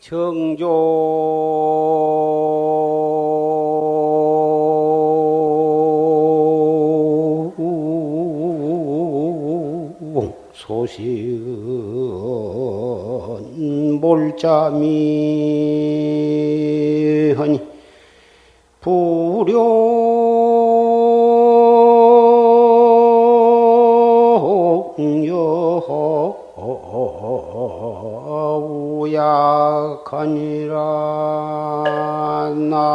정조 소식은 몰자미하니 불용여우약하니라 나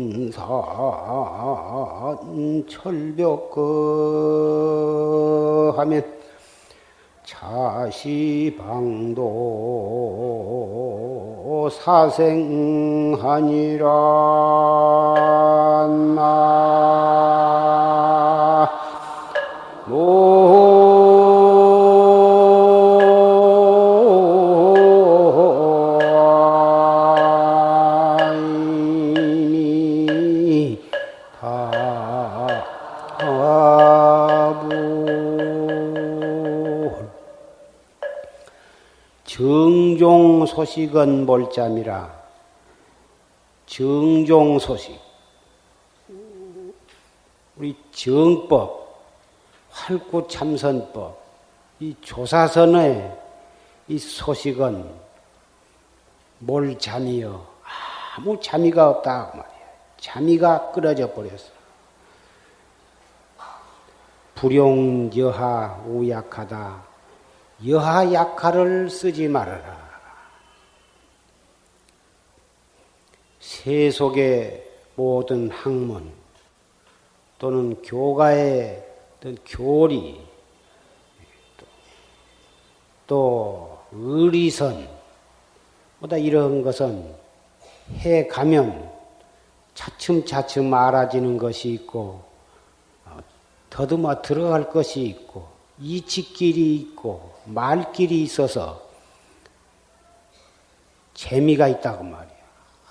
은산 철벽하면 자시방도 사생하니라 나 정종소식은 몰잠이라. 정종소식, 우리 정법, 활구참선법, 이 조사선의 이 소식은 몰잠이여 아무 잠이가 없다 그 말이야. 잠이가 끊어져 버렸어. 불용여하 우약하다. 여하 약하를 쓰지 말아라. 세속의 모든 학문 또는 교가의 어떤 교리 또 의리선 보다 이런 것은 해 가면 차츰차츰 알아지는 것이 있고 더듬어 들어갈 것이 있고 이치길이 있고 말길이 있어서 재미가 있다고 말이야.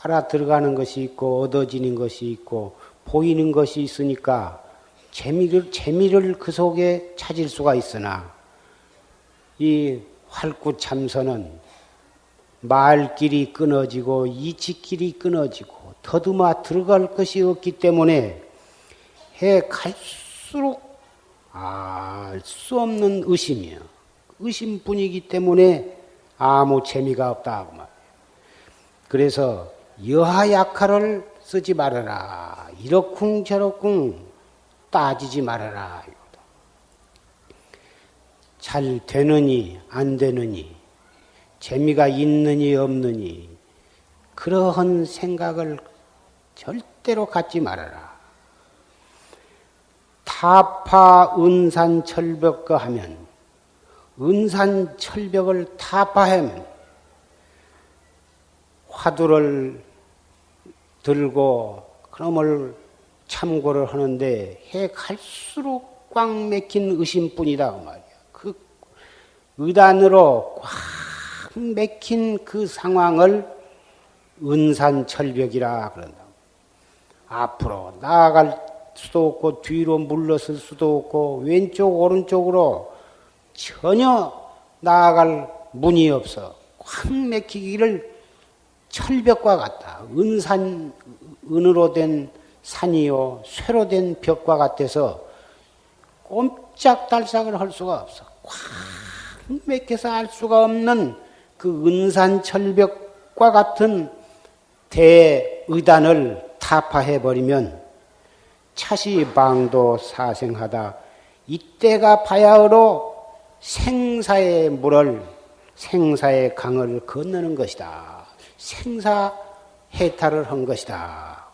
알아 들어가는 것이 있고 얻어지는 것이 있고 보이는 것이 있으니까 재미를 그 속에 찾을 수가 있으나 이 활구참선은 말길이 끊어지고 이치길이 끊어지고 더듬어 들어갈 것이 없기 때문에 해 갈수록 알 수 없는 의심이요. 의심뿐이기 때문에 아무 재미가 없다 그 말이에요. 그래서 여하약하를 쓰지 말아라. 이러쿵 저러쿵 따지지 말아라. 잘 되느니 안 되느니 재미가 있느니 없느니 그러한 생각을 절대로 갖지 말아라. 타파 은산철벽거 하면 은산철벽을 타파하면 화두를 들고 그놈을 참고를 하는데 해 갈수록 꽉 막힌 의심뿐이다 그 말이야. 그 의단으로 꽉 막힌 그 상황을 은산철벽이라 그런다. 앞으로 나아갈 수도 없고 뒤로 물러설 수도 없고 왼쪽 오른쪽으로 전혀 나아갈 문이 없어. 꽉 막히기를 철벽과 같다. 은으로 된 산이요 쇠로 된 벽과 같아서 꼼짝달싹을 할 수가 없어. 꽉 막혀서 알 수가 없는 그 은산철벽과 같은 대의단을 타파해버리면 차시방도 사생하다. 이때가 바야흐로 생사의 물을 생사의 강을 건너는 것이다. 생사해탈을 한 것이다.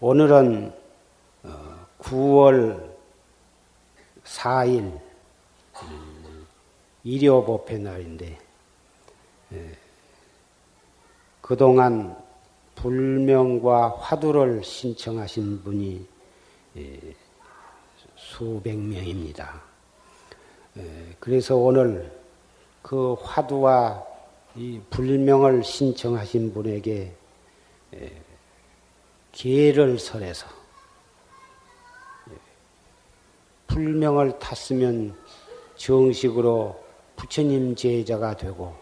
오늘은 9월 4일 일요법회 날인데 그동안 불명과 화두를 신청하신 분이 수백 명입니다. 그래서 오늘 그 화두와 이 불명을 신청하신 분에게 계를 설해서 불명을 탔으면 정식으로 부처님 제자가 되고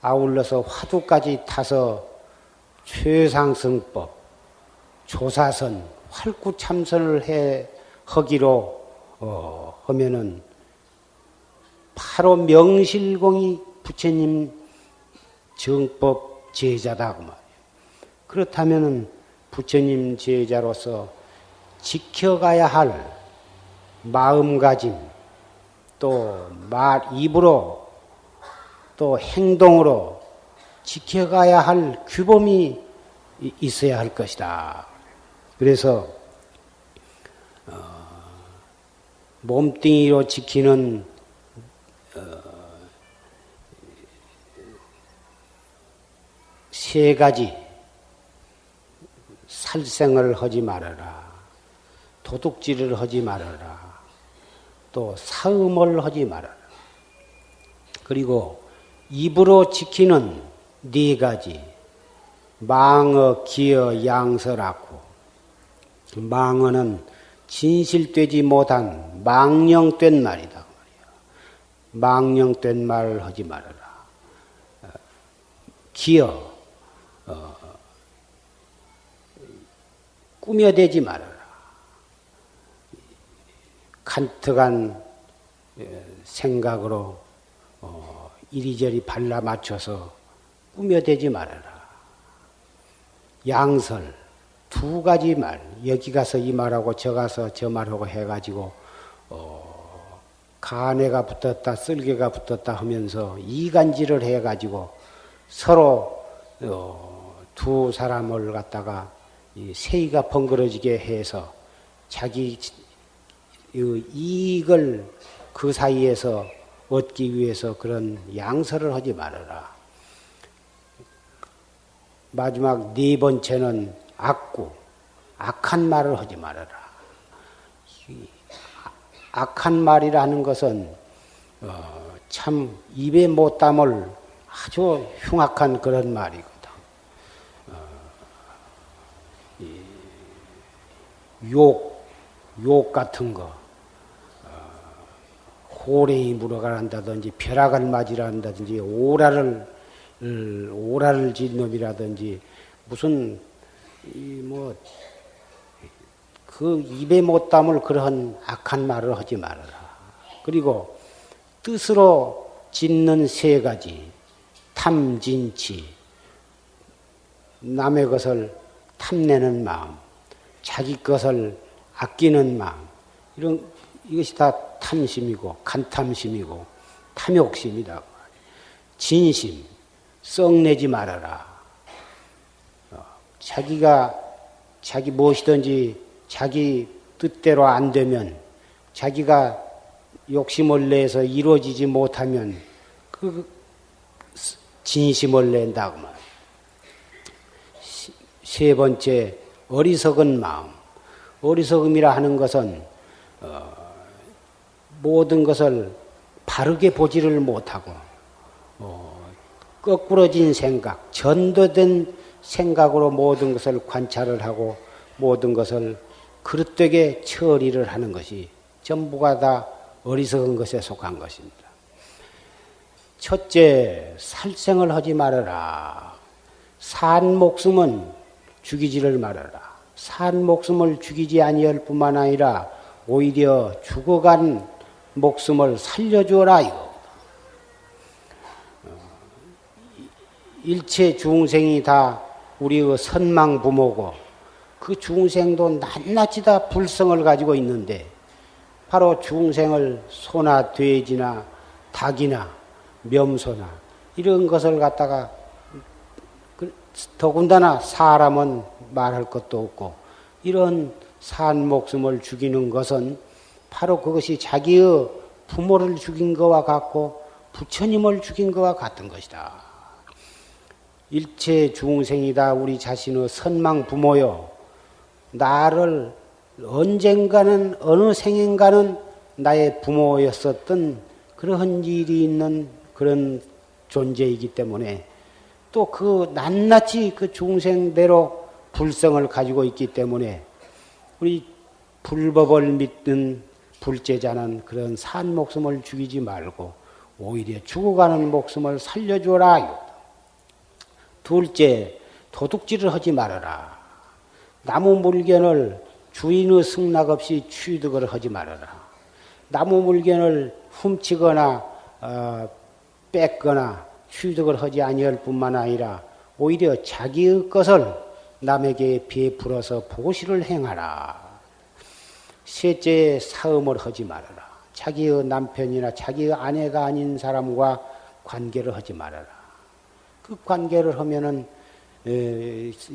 아울러서 화두까지 타서 최상승법, 조사선, 활구참선을 하기로 하면은 바로 명실공히 부처님 정법 제자다 그 말이에요. 그렇다면은 부처님 제자로서 지켜가야 할 마음가짐, 또 입으로 또 행동으로 지켜가야 할 규범이 있어야 할 것이다. 그래서 몸뚱이로 지키는 세 가지: 살생을 하지 말아라, 도둑질을 하지 말아라, 또 사음을 하지 말아라. 그리고 입으로 지키는 네 가지: 망어, 기어, 양설하고. 망어는 진실되지 못한 망령된 말이다. 망령된 말을 하지 말아라. 기어, 꾸며대지 말아라. 간특한 생각으로 이리저리 발라 맞춰서 꾸며대지 말아라. 양설, 두 가지 말, 여기 가서 이 말하고 저 가서 저 말하고 해가지고 간에가 붙었다 쓸개가 붙었다 하면서 이간질을 해가지고 서로 두 사람을 갖다가 세이가 번거러지게 해서 자기 이익을 그 사이에서 얻기 위해서 그런 양설을 하지 말아라. 마지막 네 번째는 악구, 악한 말을 하지 말아라. 악한 말이라는 것은 참 입에 못 담을 아주 흉악한 그런 말이거든. 욕 같은 거, 호랭이 물어가란다든지 벼락을 맞으란다든지 오라를 진 놈이라든지 무슨 그 입에 못 담을 그러한 악한 말을 하지 말아라. 그리고 뜻으로 짓는 세 가지: 탐진치, 남의 것을 탐내는 마음, 자기 것을 아끼는 마음, 이것이 다 탐심이고 간탐심이고 탐욕심이다. 진심, 썩내지 말아라. 자기 무엇이든지 자기 뜻대로 안 되면, 자기가 욕심을 내서 이루어지지 못하면 그 진심을 낸다고 말이야. 세 번째, 어리석은 마음. 어리석음이라 하는 것은 모든 것을 바르게 보지를 못하고 거꾸러진 생각, 전도된 생각으로 모든 것을 관찰을 하고 모든 것을 그릇되게 처리를 하는 것이 전부가 다 어리석은 것에 속한 것입니다. 첫째, 살생을 하지 말아라. 산 목숨은 죽이지를 말아라. 산 목숨을 죽이지 아니할 뿐만 아니라 오히려 죽어간 목숨을 살려주어라 이거. 일체 중생이 다 우리의 선망 부모고 그 중생도 낱낱이 다 불성을 가지고 있는데 바로 중생을 소나 돼지나 닭이나 염소나 이런 것을 갖다가 더군다나 사람은 말할 것도 없고 이런 산 목숨을 죽이는 것은 바로 그것이 자기의 부모를 죽인 것과 같고 부처님을 죽인 것과 같은 것이다. 일체 중생이다 우리 자신의 선망 부모요. 나를 언젠가는 어느 생인가는 나의 부모였었던 그러한 일이 있는 그런 존재이기 때문에 또 그 낱낱이 그 중생대로 불성을 가지고 있기 때문에 우리 불법을 믿는 불제자는 그런 산 목숨을 죽이지 말고 오히려 죽어가는 목숨을 살려줘라. 둘째, 도둑질을 하지 말아라. 나무 물건을 주인의 승낙 없이 취득을 하지 말아라. 나무 물건을 훔치거나 뺏거나 취득을 하지 아니할 뿐만 아니라 오히려 자기의 것을 남에게 베풀어서 보시를 행하라. 셋째, 사음을 하지 말아라. 자기의 남편이나 자기의 아내가 아닌 사람과 관계를 하지 말아라. 그 관계를 하면은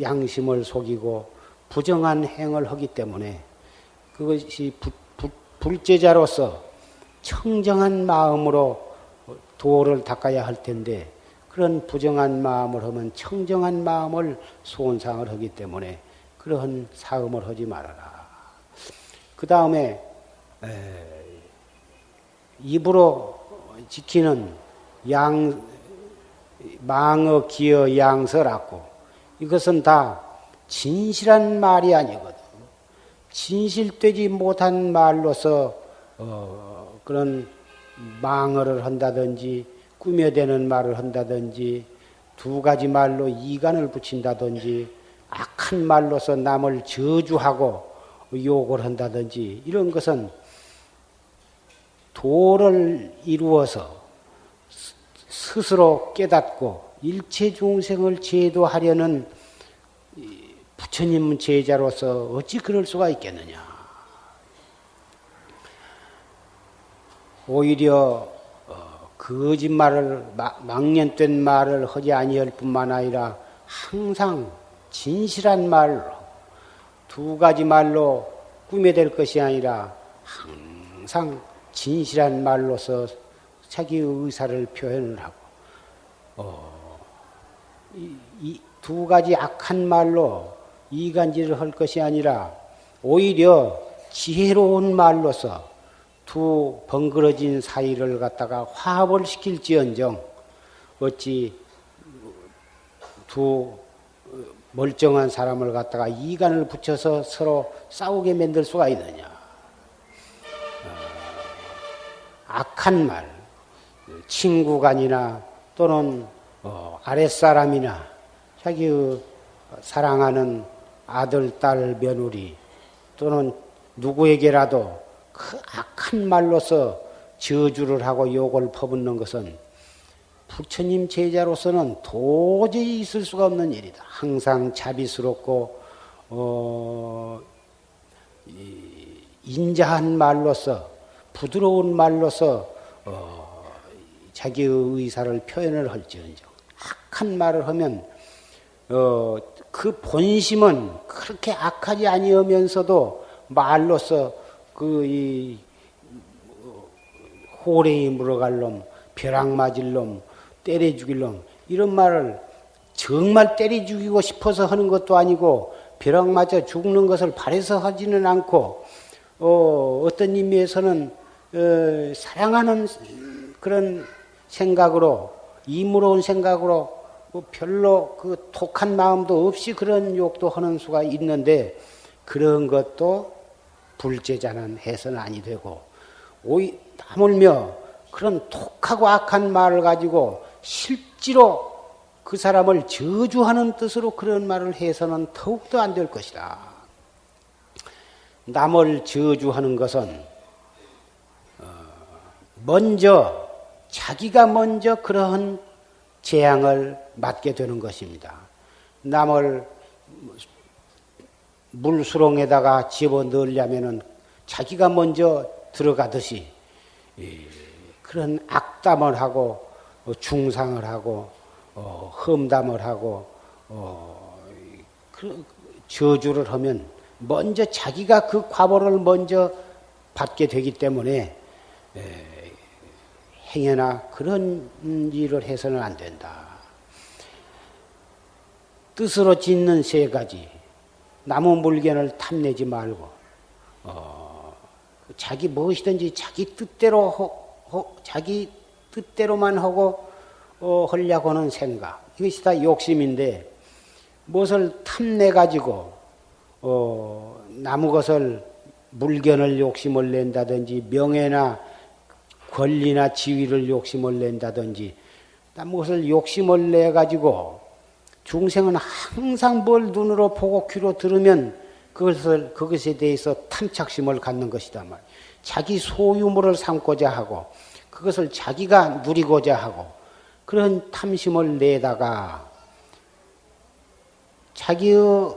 양심을 속이고 부정한 행을 하기 때문에 그것이 불제자로서 청정한 마음으로 도를 닦아야 할 텐데 그런 부정한 마음을 하면 청정한 마음을 손상을 하기 때문에 그러한 사음을 하지 말아라. 그 다음에 입으로 지키는 망어, 기어, 양서라고 이것은 다 진실한 말이 아니거든. 진실되지 못한 말로서 그런 망어를 한다든지 꾸며대는 말을 한다든지 두 가지 말로 이간을 붙인다든지 악한 말로서 남을 저주하고 욕을 한다든지 이런 것은 도를 이루어서 스스로 깨닫고 일체 중생을 제도하려는 부처님 제자로서 어찌 그럴 수가 있겠느냐. 오히려 거짓말을 망년된 말을 하지 아니할 뿐만 아니라 항상 진실한 말로 두 가지 말로 꾸며댈 것이 아니라 항상 진실한 말로서 자기의 의사를 표현을 하고 이 두 가지 악한 말로 이간질을 할 것이 아니라 오히려 지혜로운 말로서 두 번거러진 사이를 갖다가 화합을 시킬지언정 어찌 두 멀쩡한 사람을 갖다가 이간을 붙여서 서로 싸우게 만들 수가 있느냐. 악한 말, 친구간이나 또는 아랫사람이나 자기의 사랑하는 아들, 딸, 며느리 또는 누구에게라도 그 악한 말로서 저주를 하고 욕을 퍼붓는 것은 부처님 제자로서는 도저히 있을 수가 없는 일이다. 항상 자비스럽고 인자한 말로서 부드러운 말로서 자기의 의사를 표현을 할지언정 악한 말을 하면 그 본심은 그렇게 악하지 아니하면서도 말로서 그 호랭이 물어갈 놈, 벼락 맞을 놈, 때려 죽일 놈 이런 말을 정말 때려 죽이고 싶어서 하는 것도 아니고 벼락 맞아 죽는 것을 바래서 하지는 않고 어떤 의미에서는 사랑하는 그런 생각으로 이무로운 생각으로 별로 그 독한 마음도 없이 그런 욕도 하는 수가 있는데 그런 것도 불제자는 해서는 아니 되고 하물며 그런 독하고 악한 말을 가지고 실제로 그 사람을 저주하는 뜻으로 그런 말을 해서는 더욱더 안 될 것이다. 남을 저주하는 것은 먼저 자기가 먼저 그러한 재앙을 맞게 되는 것입니다. 남을 물수렁에다가 집어넣으려면은 자기가 먼저 들어가듯이 그런 악담을 하고 중상을 하고 험담을 하고 저주를 하면 먼저 자기가 그 과보를 먼저 받게 되기 때문에 행여나 그런 일을 해서는 안 된다. 뜻으로 짓는 세 가지. 남의 물건을 탐내지 말고 자기 무엇이든지 자기 뜻대로만 하고 하려고 하는 생각. 이것이 다 욕심인데 무엇을 탐내 가지고 남의 것을 물건을 욕심을 낸다든지 명예나 권리나 지위를 욕심을 낸다든지 무엇을 욕심을 내 가지고 중생은 항상 뭘 눈으로 보고 귀로 들으면 그것에 대해서 탐착심을 갖는 것이다 말. 자기 소유물을 삼고자 하고 그것을 자기가 누리고자 하고 그런 탐심을 내다가 자기의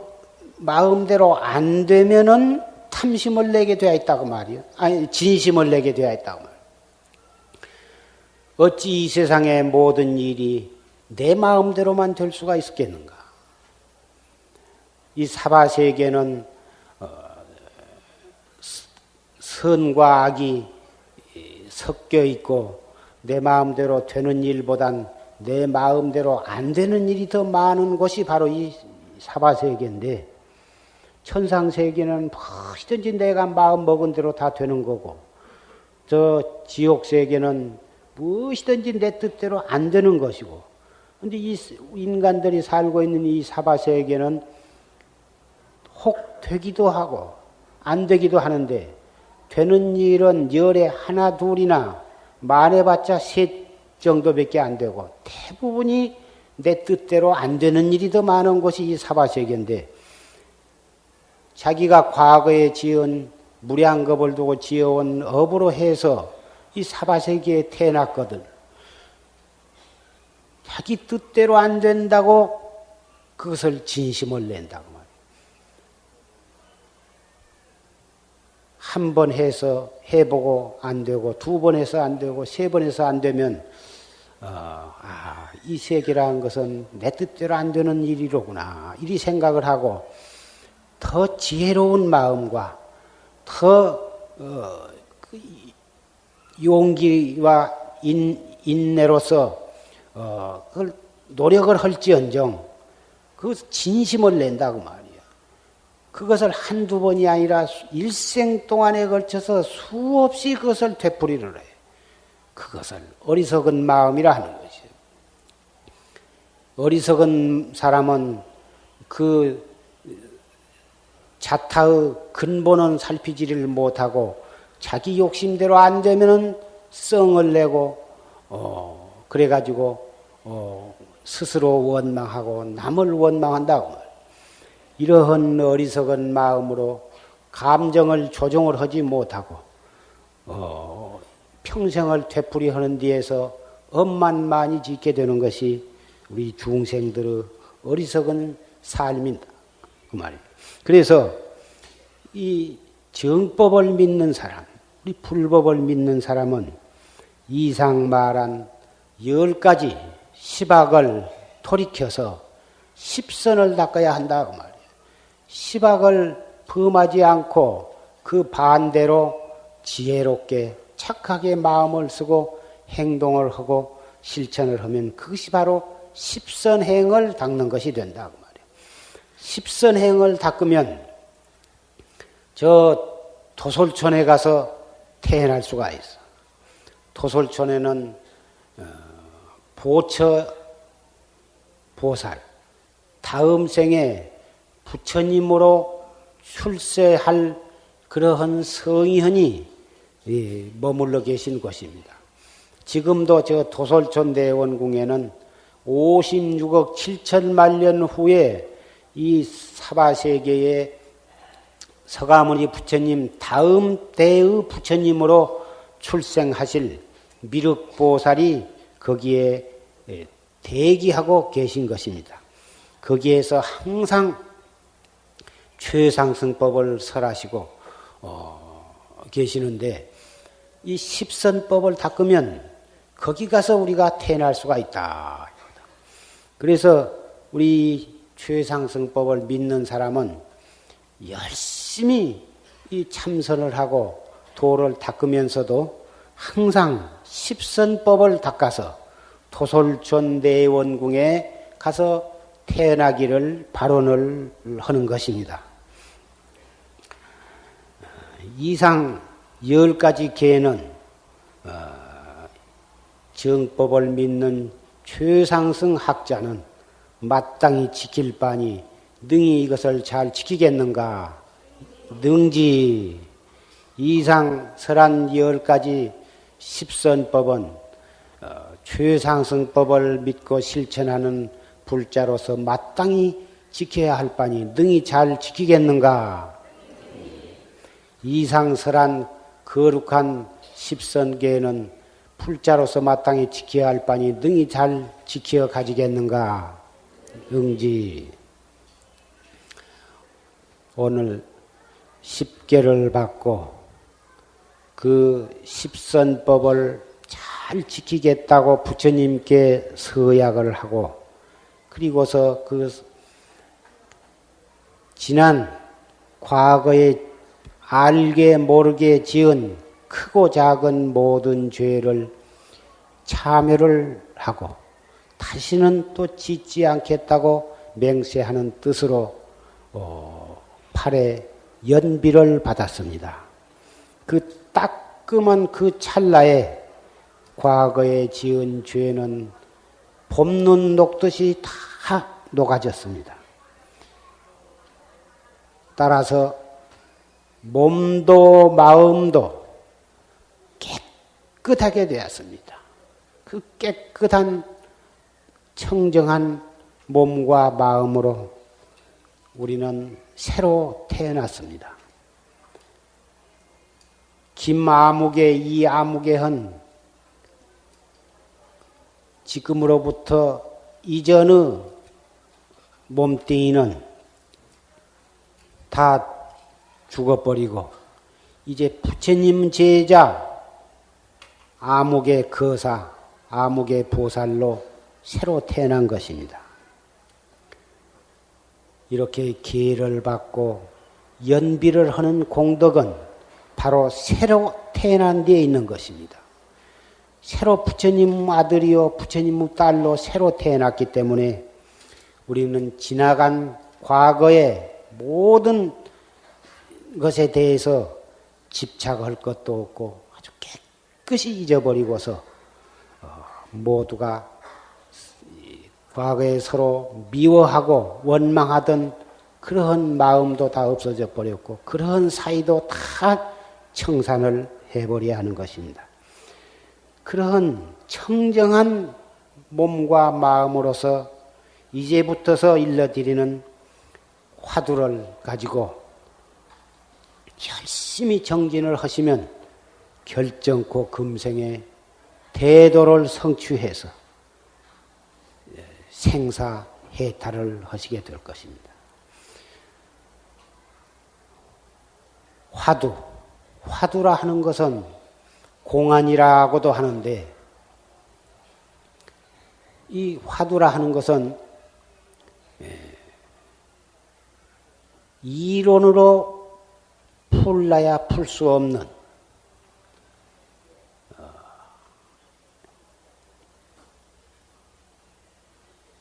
마음대로 안 되면은 탐심을 내게 되어 있다고 말이요. 아니 진심을 내게 되어 있다고 말. 어찌 이 세상의 모든 일이 내 마음대로만 될 수가 있겠는가? 이 사바세계는 선과 악이 섞여 있고 내 마음대로 되는 일보단 내 마음대로 안 되는 일이 더 많은 것이 바로 이 사바세계인데 천상세계는 무엇이든지 내가 마음 먹은 대로 다 되는 거고 저 지옥세계는 무엇이든지 내 뜻대로 안 되는 것이고 근데 이 인간들이 살고 있는 이 사바세계는 혹 되기도 하고 안 되기도 하는데 되는 일은 열에 하나 둘이나 많아봤자 셋 정도밖에 안 되고 대부분이 내 뜻대로 안 되는 일이 더 많은 것이 이 사바세계인데 자기가 과거에 지은 무량겁을 두고 지어온 업으로 해서 이 사바세계에 태어났거든. 자기 뜻대로 안 된다고 그것을 진심을 낸다고 말이야. 한 번 해서 해보고 안 되고 두 번 해서 안 되고 세 번 해서 안 되면 이 세계라는 것은 내 뜻대로 안 되는 일이로구나 이리 생각을 하고 더 지혜로운 마음과 더 용기와 인내로서 그걸 노력을 할지언정 그 진심을 낸다고 말이야. 그것을 한두 번이 아니라 일생 동안에 걸쳐서 수없이 그것을 되풀이를 해. 그것을 어리석은 마음이라 하는 것이에요. 어리석은 사람은 그 자타의 근본은 살피지를 못하고 자기 욕심대로 안 되면은 썽을 내고 그래가지고 스스로 원망하고 남을 원망한다고 말이에요. 이러한 어리석은 마음으로 감정을 조정을 하지 못하고 평생을 되풀이하는 데에서 업만 많이 짓게 되는 것이 우리 중생들의 어리석은 삶이다 그 말이에요. 그래서 이 정법을 믿는 사람, 우리 불법을 믿는 사람은 이상 말한 10가지 시박을 돌이켜서 십선을 닦아야 한다고 말이에요. 시박을 범하지 않고 그 반대로 지혜롭게 착하게 마음을 쓰고 행동을 하고 실천을 하면 그것이 바로 십선행을 닦는 것이 된다고 말이에요. 십선행을 닦으면 저 도솔촌에 가서 태어날 수가 있어. 도솔촌에는 보처 보살, 다음 생에 부처님으로 출세할 그러한 성현이 머물러 계신 곳입니다. 지금도 저 도솔촌 대원궁에는 56억 7천만 년 후에 이 사바세계의 서가모니 부처님 다음 대의 부처님으로 출생하실 미륵보살이 거기에 대기하고 계신 것입니다. 거기에서 항상 최상승법을 설하시고 계시는데 이 십선법을 닦으면 거기 가서 우리가 태어날 수가 있다. 그래서 우리 최상승법을 믿는 사람은 열심히 이 참선을 하고 도를 닦으면서도 항상 십선법을 닦아서 도솔촌 대원궁에 가서 태어나기를 발언을 하는 것입니다. 이상 10가지 계는 정법을 믿는 최상승 학자는 마땅히 지킬 바니 능히 이것을 잘 지키겠는가? 능지. 이상 설한 10가지 십선법은 최상승법을 믿고 실천하는 불자로서 마땅히 지켜야 할 바니 능히 잘 지키겠는가? 이상 설한 거룩한 십선계는 불자로서 마땅히 지켜야 할 바니 능히 잘 지켜 가지겠는가? 응지. 오늘 10계를 받고 그 십선법을 잘 지키겠다고 부처님께 서약을 하고 그리고서 그 지난 과거에 알게 모르게 지은 크고 작은 모든 죄를 참여를 하고 다시는 또 짓지 않겠다고 맹세하는 뜻으로 팔에 연비를 받았습니다. 그 따끔한 그 찰나에 과거에 지은 죄는 봄눈 녹듯이 다 녹아졌습니다. 따라서 몸도 마음도 깨끗하게 되었습니다. 그 깨끗한 청정한 몸과 마음으로 우리는 새로 태어났습니다. 김아무개 이아무개헌 지금으로부터 이전의 몸뚱이는 다 죽어버리고 이제 부처님 제자 아무개 거사 아무개 보살로 새로 태어난 것입니다. 이렇게 기회를 받고 연비를 하는 공덕은 바로 새로 태어난 데에 있는 것입니다. 새로 부처님 아들이요 부처님 딸로 새로 태어났기 때문에 우리는 지나간 과거의 모든 것에 대해서 집착할 것도 없고 아주 깨끗이 잊어버리고서 모두가 과거에 서로 미워하고 원망하던 그러한 마음도 다 없어져 버렸고 그러한 사이도 다 청산을 해버려야 하는 것입니다. 그러한 청정한 몸과 마음으로서 이제부터서 일러드리는 화두를 가지고 열심히 정진을 하시면 결정코 금생에 대도를 성취해서 생사해탈을 하시게 될 것입니다. 화두라 하는 것은 공안이라고도 하는데 이 화두라 하는 것은 이론으로 풀라야 풀 수 없는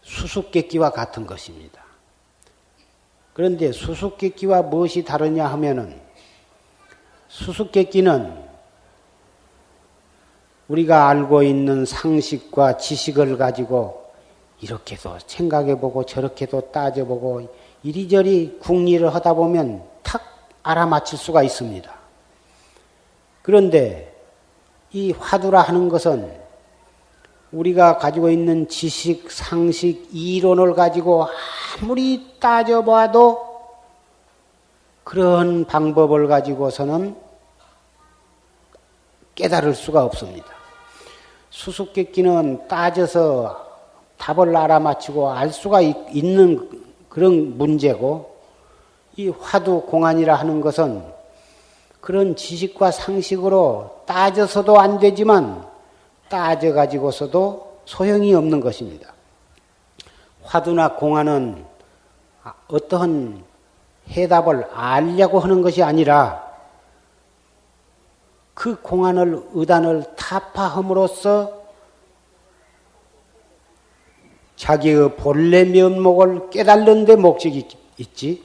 수수께끼와 같은 것입니다. 그런데 수수께끼와 무엇이 다르냐 하면은 수수께끼는 우리가 알고 있는 상식과 지식을 가지고 이렇게도 생각해보고 저렇게도 따져보고 이리저리 궁리를 하다 보면 탁 알아맞힐 수가 있습니다. 그런데 이 화두라 하는 것은 우리가 가지고 있는 지식, 상식, 이론을 가지고 아무리 따져봐도 그런 방법을 가지고서는 깨달을 수가 없습니다. 수수께끼는 따져서 답을 알아맞히고 알 수가 있는 그런 문제고 이 화두 공안이라 하는 것은 그런 지식과 상식으로 따져서도 안 되지만 따져가지고서도 소용이 없는 것입니다. 화두나 공안은 어떠한 해답을 알려고 하는 것이 아니라 그 공안을 의단을 타파함으로써 자기의 본래 면목을 깨닫는 데 목적이 있지.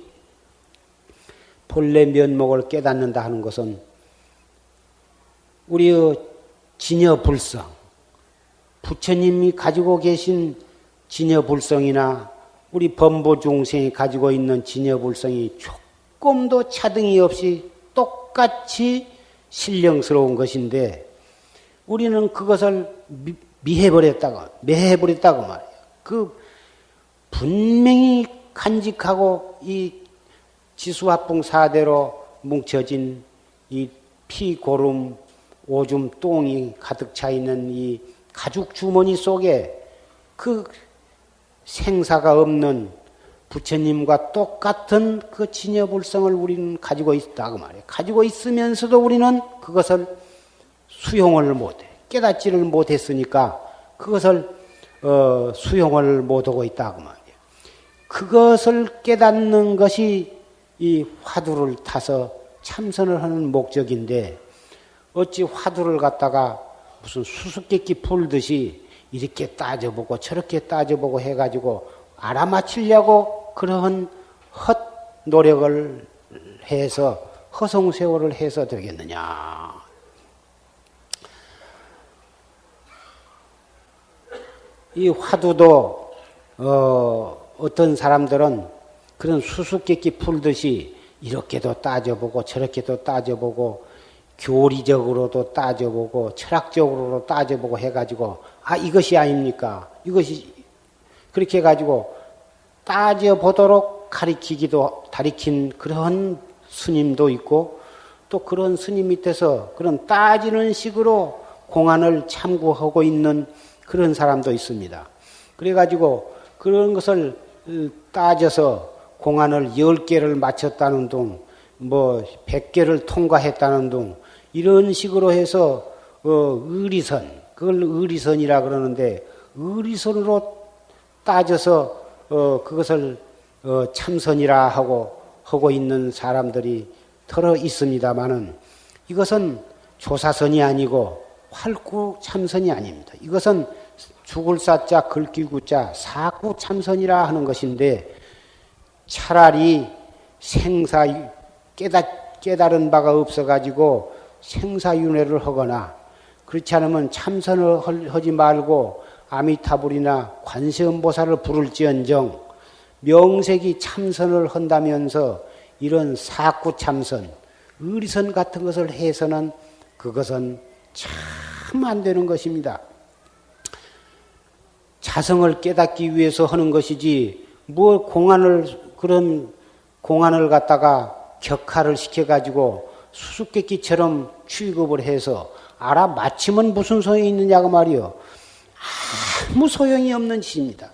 본래 면목을 깨닫는다 하는 것은 우리의 진여불성, 부처님이 가지고 계신 진여불성이나 우리 범보중생이 가지고 있는 진여불성이 조금도 차등이 없이 똑같이 신령스러운 것인데 우리는 그것을 매해버렸다고 말이에요. 그 분명히 간직하고 이 지수화풍 사대로 뭉쳐진 이 피, 고름, 오줌, 똥이 가득 차 있는 이 가죽 주머니 속에 그 생사가 없는 부처님과 똑같은 그 진여불성을 우리는 가지고 있다고 말이에요. 가지고 있으면서도 우리는 그것을 수용을 못해. 깨닫지를 못했으니까 그것을 수용을 못하고 있다고 말이에요. 그것을 깨닫는 것이 이 화두를 타서 참선을 하는 목적인데 어찌 화두를 갖다가 무슨 수수께끼 풀듯이 이렇게 따져보고 저렇게 따져보고 해가지고 알아맞히려고 그러한 헛 노력을 해서 허송세월을 해서 되겠느냐. 이 화두도 어떤 사람들은 그런 수수께끼 풀듯이 이렇게도 따져보고 저렇게도 따져보고 교리적으로도 따져보고 철학적으로도 따져보고 해가지고 이것이 아닙니까? 이것이 그렇게 해가지고 따져보도록 가리킨 그런 스님도 있고 또 그런 스님 밑에서 그런 따지는 식으로 공안을 참고하고 있는 그런 사람도 있습니다. 그래가지고 그런 것을 따져서 공안을 10개를 마쳤다는 둥, 100개를 통과했다는 둥, 이런 식으로 해서, 의리선, 그걸 의리선이라 그러는데, 의리선으로 따져서, 그것을, 참선이라 하고 있는 사람들이 털어 있습니다만은, 이것은 조사선이 아니고, 활구 참선이 아닙니다. 이것은 죽을 사자, 긁길 구자, 사구 참선이라 하는 것인데, 차라리 깨달은 바가 없어가지고 생사윤회를 하거나 그렇지 않으면 참선을 하지 말고 아미타불이나 관세음보살을 부를지언정 명색이 참선을 한다면서 이런 사구 참선, 의리선 같은 것을 해서는 그것은 참 안 되는 것입니다. 자성을 깨닫기 위해서 하는 것이지 그런 공안을 갖다가 격하를 시켜가지고 수수께끼처럼 취급을 해서 알아맞히면 무슨 소용이 있느냐고 말이요. 아무 소용이 없는 짓입니다.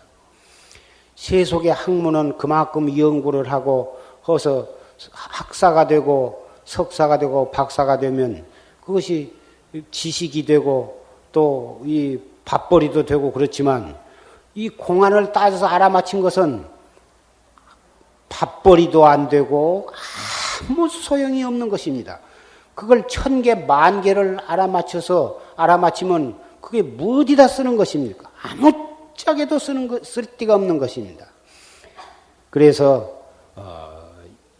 세속의 학문은 그만큼 연구를 하고 해서 학사가 되고 석사가 되고 박사가 되면 그것이 지식이 되고 또 이 밥벌이도 되고 그렇지만 이 공안을 따져서 알아맞힌 것은 밥벌이도 안 되고 아무 소용이 없는 것입니다. 그걸 1000개, 10,000개를 알아맞히면 그게 어디다 쓰는 것입니까? 아무짝에도 쓸 데가 없는 것입니다. 그래서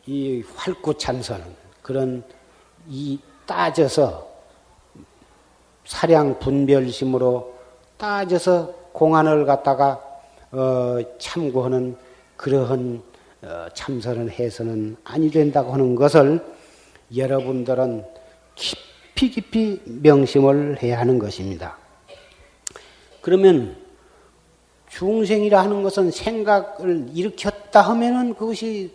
이 활구참선은 그런 이 따져서 사량 분별심으로 따져서 공안을 갖다가 참고하는 그러한 참선을 해서는 아니 된다고 하는 것을 여러분들은 깊이 명심을 해야 하는 것입니다. 그러면 중생이라 하는 것은 생각을 일으켰다 하면은 그것이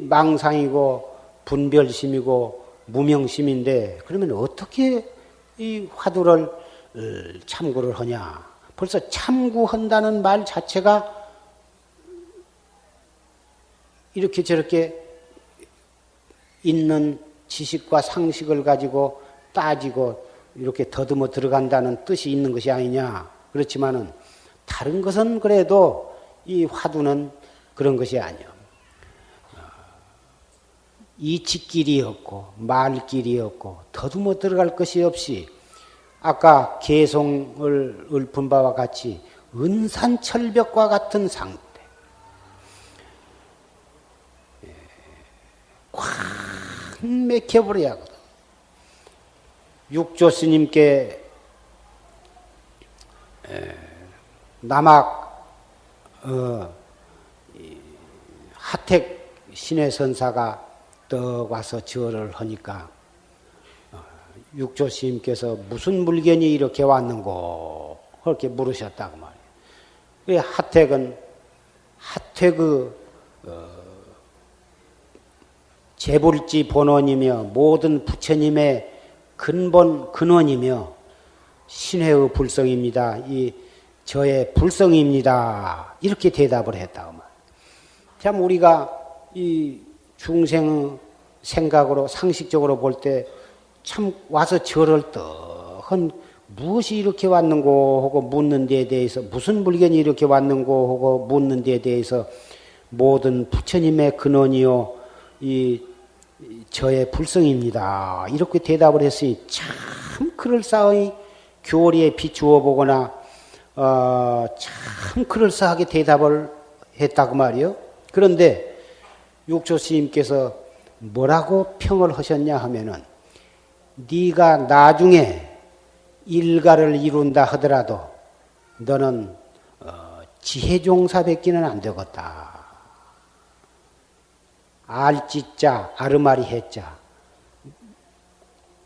망상이고 분별심이고 무명심인데 그러면 어떻게 이 화두를 참고를 하냐? 벌써 참고한다는 말 자체가 이렇게 저렇게 있는 지식과 상식을 가지고 따지고 이렇게 더듬어 들어간다는 뜻이 있는 것이 아니냐. 그렇지만은 다른 것은 그래도 이 화두는 그런 것이 아니요. 이치길이 없고 말길이 없고 더듬어 들어갈 것이 없이 아까 개송을 읊은 바와 같이 은산철벽과 같은 상태. 꽉 맥혀버려야 하거든. 육조 스님께 남학 하택 신의 선사가 떡 와서 절을 하니까 육조 스님께서 무슨 물건이 이렇게 왔는고 그렇게 물으셨다고 말이에요. 그 하택은 하택의 재불지 본원이며 모든 부처님의 근본 근원이며 신회의 불성입니다. 이 저의 불성입니다. 이렇게 대답을 했다고 말이에요. 참 우리가 이 중생 생각으로 상식적으로 볼 때 참 와서 절을 떡한 무엇이 이렇게 왔는고 하고 묻는 데에 대해서 무슨 물건이 이렇게 왔는고 하고 묻는 데에 대해서 모든 부처님의 근원이요 이 저의 불성입니다. 이렇게 대답을 했으니 참 그럴싸하게 교리에 비추어 보거나 참 그럴싸하게 대답을 했다고 말이요. 그런데 육조 스님께서 뭐라고 평을 하셨냐 하면은 네가 나중에 일가를 이룬다 하더라도 너는 지혜종사밖에는 안 되겠다. 알지자 아르마리 해자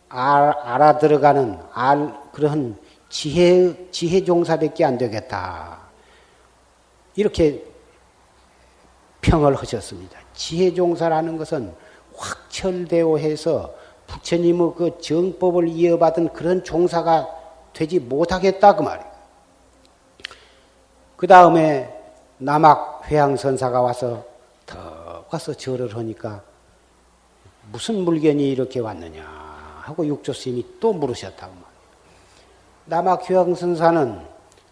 알아들어가는 그런 지혜종사밖에 안 되겠다. 이렇게 평을 하셨습니다. 지혜종사라는 것은 확철대오 해서 부처님의 그 정법을 이어받은 그런 종사가 되지 못하겠다 그 말이에요. 그 다음에 남학 회양선사가 와서 더 와서 절을 하니까 무슨 물건이 이렇게 왔느냐 하고 육조 스님이 또 물으셨다고 말이에요. 남학 회양선사는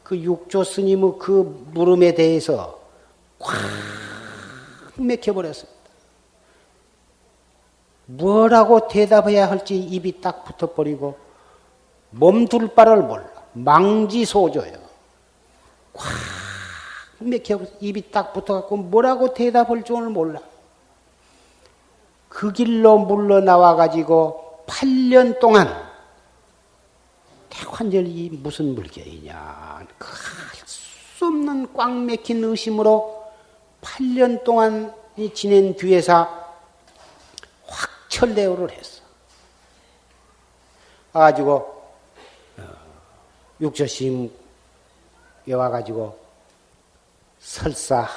그 육조 스님의 그 물음에 대해서 꽉 맥혀버렸습니다. 뭐라고 대답해야 할지 입이 딱 붙어버리고 몸둘 바를 몰라. 망지소조요. 꽉 맥혀 입이 딱 붙어갖고 뭐라고 대답할 줄 몰라. 그 길로 물러나와가지고 8년 동안 대관절이 무슨 물결이냐. 그 할 수 없는 꽉 맥힌 의심으로 8년 동안 지낸 뒤에서 확철대오를 했어. 가지고 육조스님에 와가지고 설사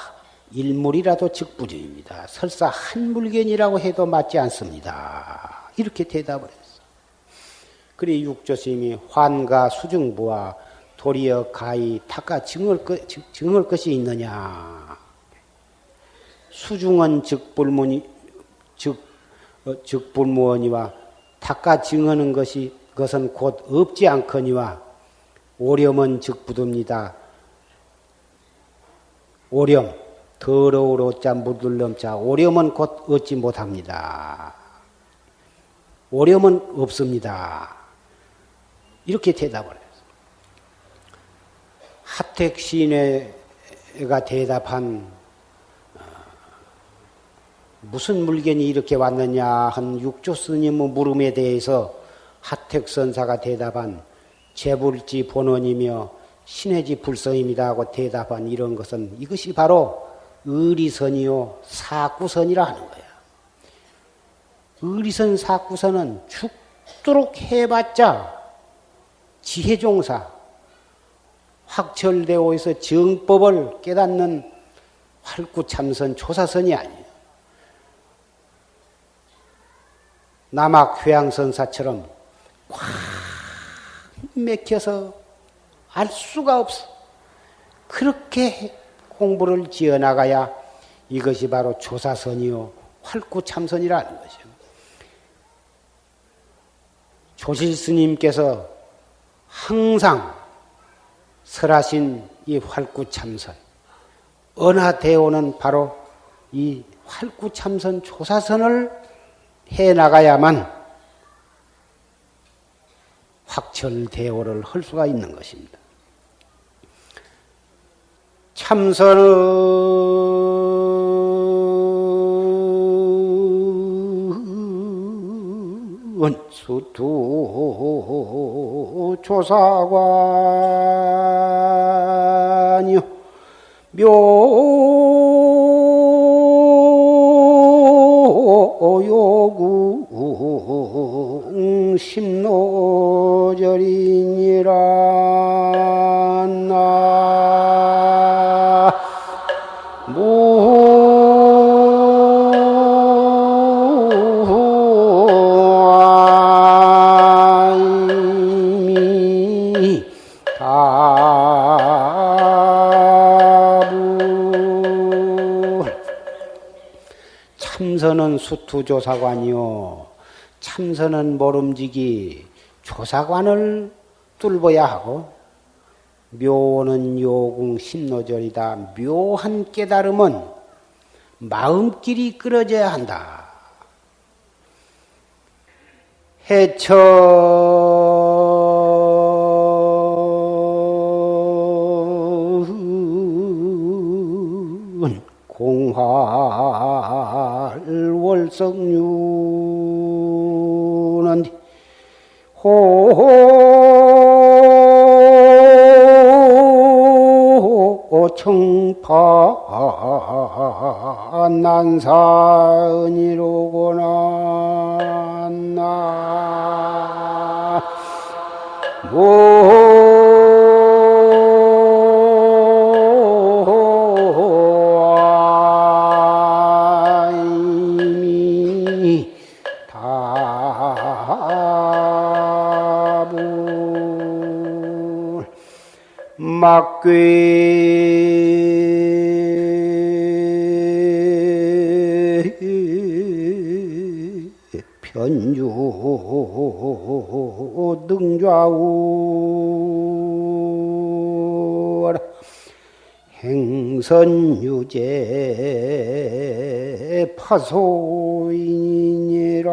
일물이라도 즉부주입니다. 설사 한 물건이라고 해도 맞지 않습니다. 이렇게 대답을 했어. 그래 육조스님이 환가 수중부와 도리어 가히 닦아 증을 것이 있느냐. 수중은 즉불무언이와 닦아 증하는 것은 곧 없지 않거니와 오렴은 즉부두입니다. 오렴, 더러울 어자 묻을 넘자. 오렴은 곧 얻지 못합니다. 오렴은 없습니다. 이렇게 대답을 했어요. 하택 시인회가 대답한 무슨 물건이 이렇게 왔느냐 한 육조 스님의 물음에 대해서 하택선사가 대답한 재불지 본원이며 신해지 불성입니다 하고 대답한 이런 것은 이것이 바로 의리선이요 사구선이라 하는 거야. 의리선 사구선은 죽도록 해봤자 지혜종사 확철대오에서 정법을 깨닫는 활구참선 조사선이 아니에요. 남학 회양선사처럼 꽉 맥혀서 알 수가 없어. 그렇게 공부를 지어나가야 이것이 바로 조사선이요 활구참선이라는 것이요. 조실스님께서 항상 설하신 이 활구참선 은하대오는 바로 이 활구참선 조사선을 해나가야만 확철대오를 할 수가 있는 것입니다. 참선은 수투 조사관이요 묘요구 심노절이니라 나 참선은 수투조사관이요 참선은 모름지기 조사관을 뚫어야 하고 묘는 요궁 심노절이다. 묘한 깨달음은 마음길이 끌어져야 한다. 해천 공활월성유는 호청파 난사은이로구나 나 막괴 편주 등좌우 행선유제 파소인이라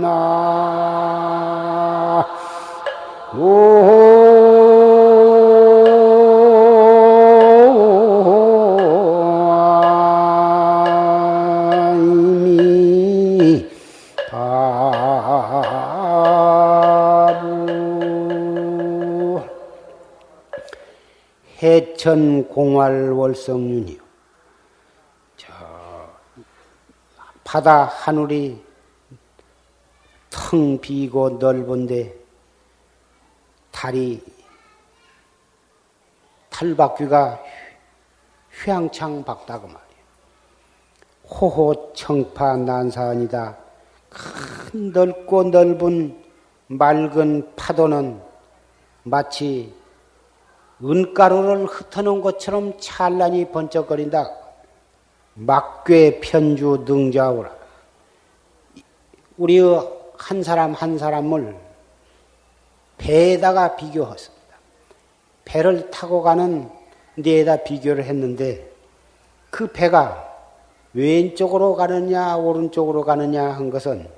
나 해천 공활월성윤이요. 저 바다 하늘이 텅 비고 넓은데 달이 달바퀴가 휘황창 박다고 말이에요. 호호청파 난사은이다. 큰 넓고 넓은 맑은 파도는 마치 은가루를 흩어놓은 것처럼 찬란히 번쩍거린다. 막괴 편주 등좌우라. 우리의 한 사람 한 사람을 배에다가 비교했습니다. 배를 타고 가는 데에다 비교를 했는데 그 배가 왼쪽으로 가느냐 오른쪽으로 가느냐 한 것은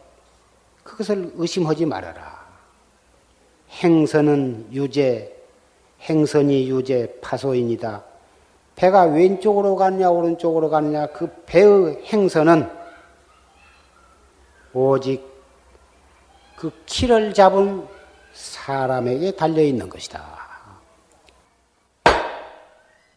그것을 의심하지 말아라. 행선은 유제 행선이 유제 파소인이다. 배가 왼쪽으로 가느냐 오른쪽으로 가느냐 그 배의 행선은 오직 그 키를 잡은 사람에게 달려있는 것이다.